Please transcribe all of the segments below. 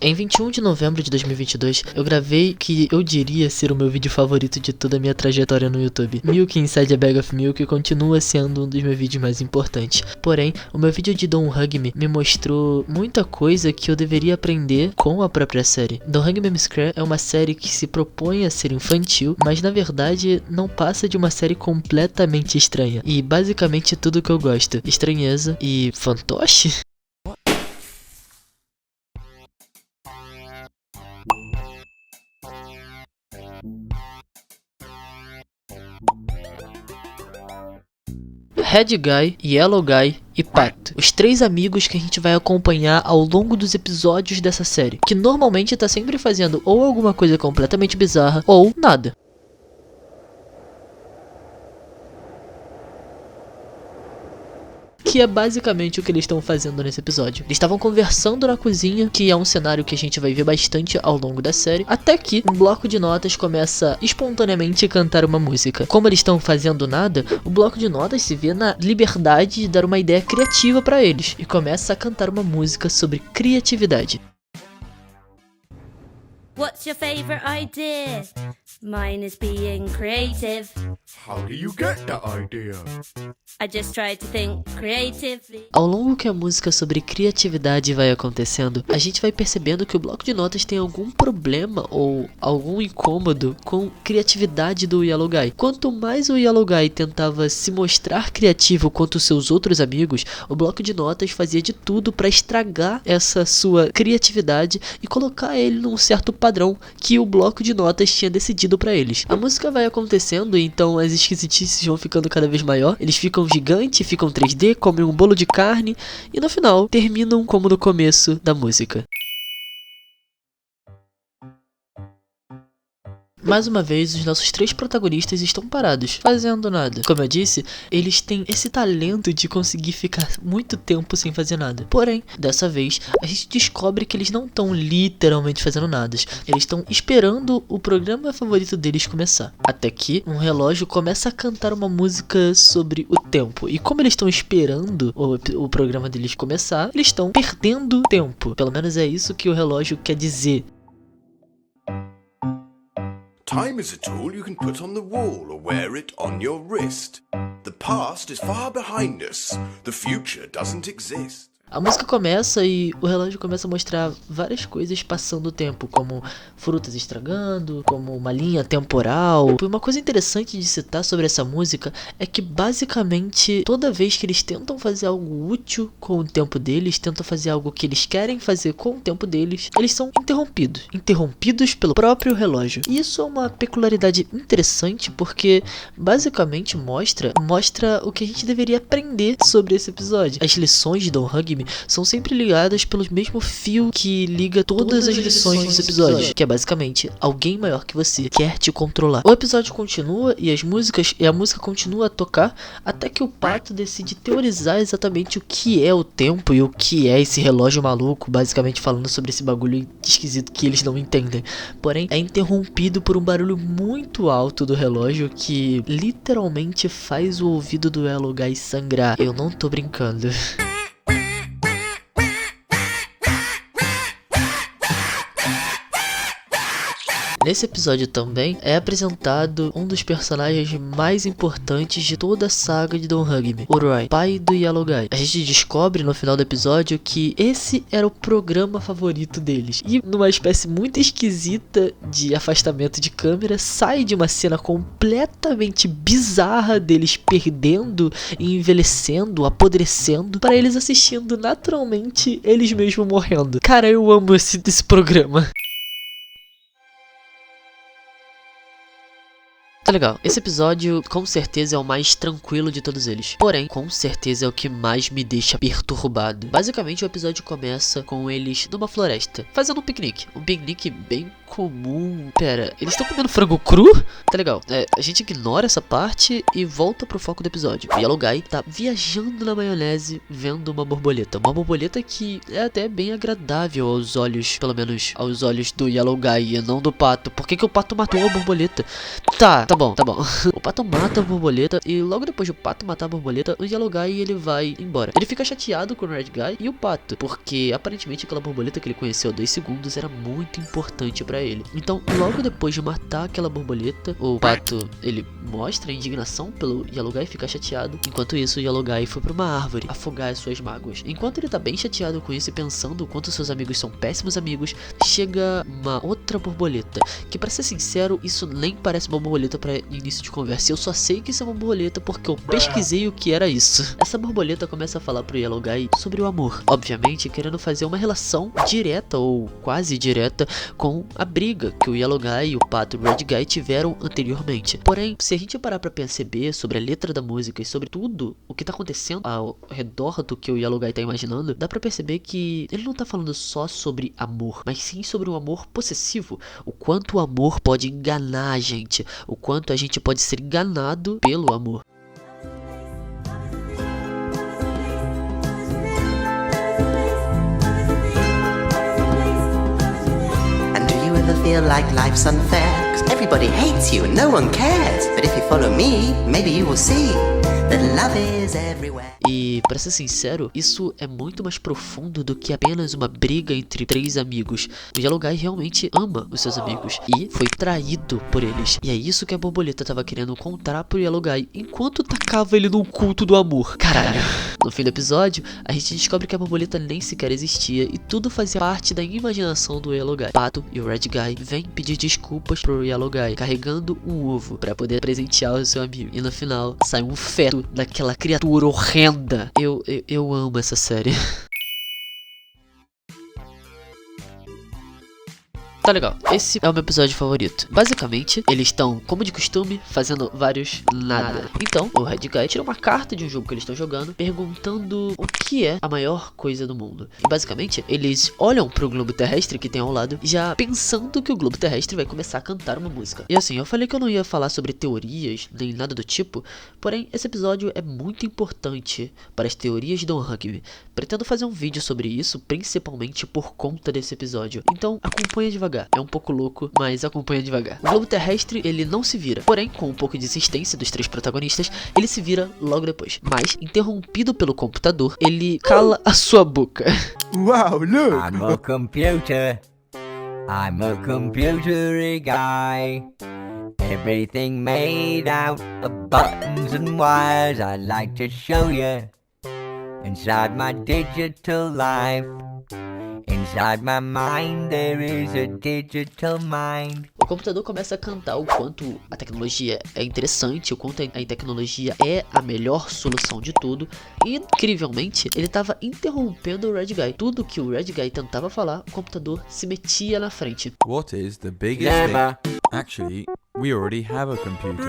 Em 21 de novembro de 2022, eu gravei que eu diria ser o meu vídeo favorito de toda a minha trajetória no YouTube. Milk Inside a Bag of Milk continua sendo um dos meus vídeos mais importantes. Porém, o meu vídeo de Don't Hug Me mostrou muita coisa que eu deveria aprender com a própria série. Don't Hug Me Miss Claire é uma série que se propõe a ser infantil, mas na verdade não passa de uma série completamente estranha. E basicamente tudo que eu gosto. Estranheza e fantoche? Red Guy, Yellow Guy e Pato. Os três amigos que a gente vai acompanhar ao longo dos episódios dessa série. Que normalmente tá sempre fazendo ou alguma coisa completamente bizarra ou nada. Que é basicamente o que eles estão fazendo nesse episódio. Eles estavam conversando na cozinha, que é um cenário que a gente vai ver bastante ao longo da série, até que um bloco de notas começa espontaneamente a cantar uma música. Como eles estão fazendo nada, o bloco de notas se vê na liberdade de dar uma ideia criativa pra eles, e começa a cantar uma música sobre criatividade. What's your favorite idea? Mine is being creative. How do you get that idea? I just try to think creatively. Ao longo que a música sobre criatividade vai acontecendo, a gente vai percebendo que o bloco de notas tem algum problema ou algum incômodo com criatividade do Yellow Guy. Quanto mais o Yellow Guy tentava se mostrar criativo quanto seus outros amigos, o bloco de notas fazia de tudo para estragar essa sua criatividade e colocar ele num certo padrão que o bloco de notas tinha decidido para eles. A música vai acontecendo e então as esquisitices vão ficando cada vez maior, eles ficam gigantes, ficam 3D, comem um bolo de carne e no final terminam como no começo da música. Mais uma vez, os nossos três protagonistas estão parados, fazendo nada. Como eu disse, eles têm esse talento de conseguir ficar muito tempo sem fazer nada. Porém, dessa vez, a gente descobre que eles não estão literalmente fazendo nada. Eles estão esperando o programa favorito deles começar. Até que um relógio começa a cantar uma música sobre o tempo. E como eles estão esperando o programa deles começar, eles estão perdendo tempo. Pelo menos é isso que o relógio quer dizer. Time is a tool you can put on the wall or wear it on your wrist. The past is far behind us. The future doesn't exist. A música começa e o relógio começa a mostrar várias coisas passando o tempo, como frutas estragando, como uma linha temporal. E uma coisa interessante de citar sobre essa música é que basicamente toda vez que eles tentam fazer algo útil com o tempo deles, tentam fazer algo que eles querem fazer com o tempo deles, eles são interrompidos pelo próprio relógio. E isso é uma peculiaridade interessante porque basicamente mostra o que a gente deveria aprender sobre esse episódio. As lições de Don't Hug Me são sempre ligadas pelo mesmo fio que liga todas as lições dos episódios, que é basicamente alguém maior que você quer te controlar. O episódio continua e a música continua a tocar até que o Pato decide teorizar exatamente o que é o tempo e o que é esse relógio maluco, basicamente falando sobre esse bagulho esquisito que eles não entendem. Porém, é interrompido por um barulho muito alto do relógio que literalmente faz o ouvido do Yellow Guy sangrar. Eu não tô brincando. Nesse episódio também é apresentado um dos personagens mais importantes de toda a saga de Don't Hug Me, o Roy, pai do Yellow Guy. A gente descobre no final do episódio que esse era o programa favorito deles. E numa espécie muito esquisita de afastamento de câmera, sai de uma cena completamente bizarra deles perdendo e envelhecendo, apodrecendo, para eles assistindo naturalmente eles mesmos morrendo. Cara, eu amo esse programa. Tá legal, esse episódio com certeza é o mais tranquilo de todos eles. Porém, com certeza é o que mais me deixa perturbado. Basicamente o episódio começa com eles numa floresta, fazendo um piquenique. Um piquenique bem comum. Pera, eles estão comendo frango cru? Tá legal. A gente ignora essa parte e volta pro foco do episódio. O Yellow Guy tá viajando na maionese vendo uma borboleta. Uma borboleta que é até bem agradável aos olhos, pelo menos aos olhos do Yellow Guy e não do pato. Por que o pato matou a borboleta? Tá bom. O pato mata a borboleta e logo depois do pato matar a borboleta, o Yellow Guy ele vai embora. Ele fica chateado com o Red Guy e o pato, porque aparentemente aquela borboleta que ele conheceu há 2 segundos era muito importante pra ele. Então, logo depois de matar aquela borboleta, o pato ele mostra a indignação pelo Yellow Guy, fica chateado. Enquanto isso, o Yellow Guy foi pra uma árvore afogar as suas mágoas. Enquanto ele tá bem chateado com isso e pensando o quanto seus amigos são péssimos amigos, chega uma outra borboleta, que pra ser sincero, isso nem parece uma borboleta pra início de conversa. Eu só sei que isso é uma borboleta porque eu pesquisei o que era isso. Essa borboleta começa a falar pro Yellow Guy sobre o amor, obviamente querendo fazer uma relação direta ou quase direta com a briga que o Yellow Guy e o pato Red Guy tiveram anteriormente. Porém, se a gente parar pra perceber sobre a letra da música e sobre tudo o que tá acontecendo ao redor do que o Yellow Guy tá imaginando, dá pra perceber que ele não tá falando só sobre amor, mas sim sobre um amor possessivo. O quanto o amor pode enganar a gente, o quanto a gente pode ser enganado pelo amor. Feel like life's unfair, 'cause everybody hates you and no one cares. But if you follow me, maybe you will see that love is everywhere. E, pra ser sincero, isso é muito mais profundo do que apenas uma briga entre 3 amigos. O Yellow Guy realmente ama os seus amigos e foi traído por eles. E é isso que a borboleta tava querendo contar pro Yellow Guy enquanto tacava ele num culto do amor. Caralho. No fim do episódio, a gente descobre que a borboleta nem sequer existia e tudo fazia parte da imaginação do Yellow Guy. Pato e o Red Guy vêm pedir desculpas pro Yellow Guy, carregando um ovo pra poder presentear o seu amigo. E no final, sai um feto daquela criatura horrenda. Eu amo essa série. Tá legal, esse é o meu episódio favorito. Basicamente, eles estão, como de costume, fazendo vários nada. Então, o Red Guy tira uma carta de um jogo que eles estão jogando, perguntando o que é a maior coisa do mundo. E basicamente, eles olham pro globo terrestre que tem ao lado, já pensando que o globo terrestre vai começar a cantar uma música. E assim, eu falei que eu não ia falar sobre teorias, nem nada do tipo, porém, esse episódio é muito importante para as teorias do rugby. Pretendo fazer um vídeo sobre isso, principalmente por conta desse episódio. Então, acompanha devagar. É um pouco louco, mas acompanha devagar. O globo terrestre, ele não se vira. Porém, com um pouco de insistência dos 3 protagonistas, ele se vira logo depois. Mas, interrompido pelo computador, ele cala a sua boca. Wow, look! I'm a computer. I'm a computer guy. Everything made out of buttons and wires. I'd like to show you inside my digital life. Inside my mind there is a digital mind. O computador começa a cantar o quanto a tecnologia é interessante, o quanto a tecnologia é a melhor solução de tudo. E, incrivelmente, ele estava interrompendo o Red Guy. Tudo que o Red Guy tentava falar, o computador se metia na frente. What is the biggest Never. thing? Actually, we already have a computer.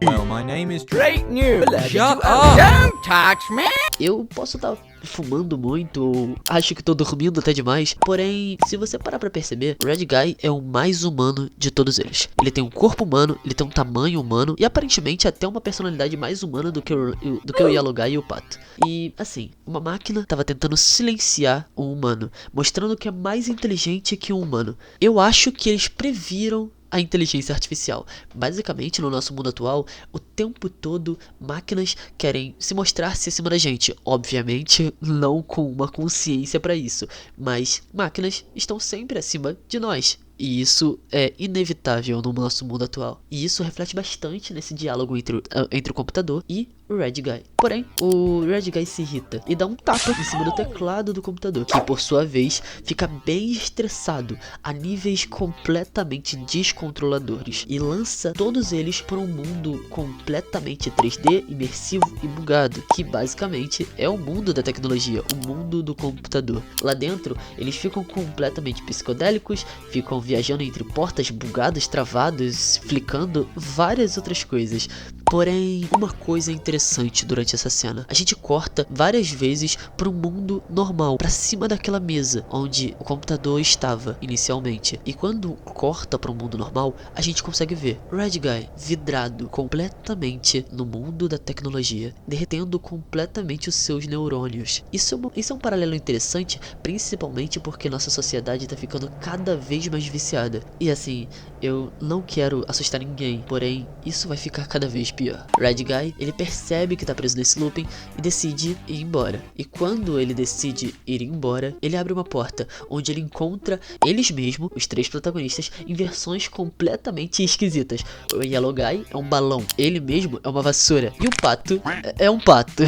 Well, my name is Great news. Shut up! Don't touch me. Eu posso estar fumando muito, ou acho que tô dormindo até demais. Porém, se você parar pra perceber, o Red Guy é o mais humano de todos eles. Ele tem um corpo humano, ele tem um tamanho humano e aparentemente até uma personalidade mais humana do que o Yellow Guy e o Pato. E assim, uma máquina tava tentando silenciar um humano, mostrando que é mais inteligente que um humano. Eu acho que eles previram a inteligência artificial. Basicamente, no nosso mundo atual, o tempo todo, máquinas querem se mostrar-se acima da gente. Obviamente, não com uma consciência para isso, mas máquinas estão sempre acima de nós. E isso é inevitável no nosso mundo atual. E isso reflete bastante nesse diálogo entre o computador e o Red Guy. Porém, o Red Guy se irrita e dá um tapa em cima do teclado do computador, que por sua vez fica bem estressado a níveis completamente descontroladores e lança todos eles para um mundo completamente 3D, imersivo e bugado, que basicamente é o mundo da tecnologia, o mundo do computador. Lá dentro, eles ficam completamente psicodélicos, ficam viajando entre portas bugadas, travadas, flicando várias outras coisas. Porém, uma coisa interessante durante essa cena, a gente corta várias vezes para um mundo normal, para cima daquela mesa onde o computador estava inicialmente. E quando corta para um mundo normal, a gente consegue ver Red Guy vidrado completamente no mundo da tecnologia, derretendo completamente os seus neurônios. Isso é um paralelo interessante, principalmente porque nossa sociedade está ficando cada vez mais viciada. E assim, eu não quero assustar ninguém, porém, isso vai ficar cada vez pior. Red Guy, ele percebe que tá preso nesse looping e decide ir embora. E quando ele decide ir embora, ele abre uma porta, onde ele encontra eles mesmos, os 3 protagonistas, em versões completamente esquisitas. O Yellow Guy é um balão, ele mesmo é uma vassoura, e o pato é um pato.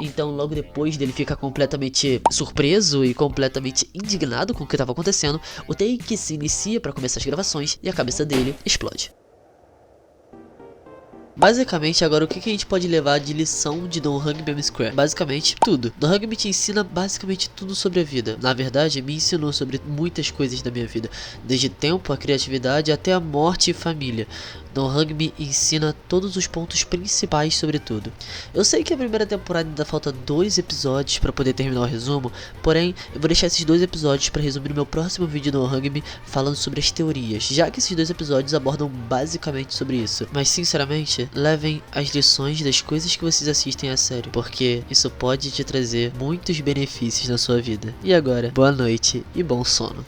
Então, logo depois dele ficar completamente surpreso e completamente indignado com o que estava acontecendo, o take se inicia para começar as gravações e a cabeça dele explode. Basicamente, agora o que a gente pode levar de lição de Don't Hug Me I'm Square? Basicamente, tudo. Don't Hug Me te ensina basicamente tudo sobre a vida. Na verdade, me ensinou sobre muitas coisas da minha vida, desde tempo, a criatividade, até a morte e família. Don't Hug Me ensina todos os pontos principais sobre tudo. Eu sei que a primeira temporada ainda falta 2 episódios para poder terminar o resumo, porém, eu vou deixar esses 2 episódios para resumir no meu próximo vídeo do Don't Hug Me, falando sobre as teorias, já que esses 2 episódios abordam basicamente sobre isso. Mas sinceramente, levem as lições das coisas que vocês assistem a sério, porque isso pode te trazer muitos benefícios na sua vida. E agora, boa noite e bom sono.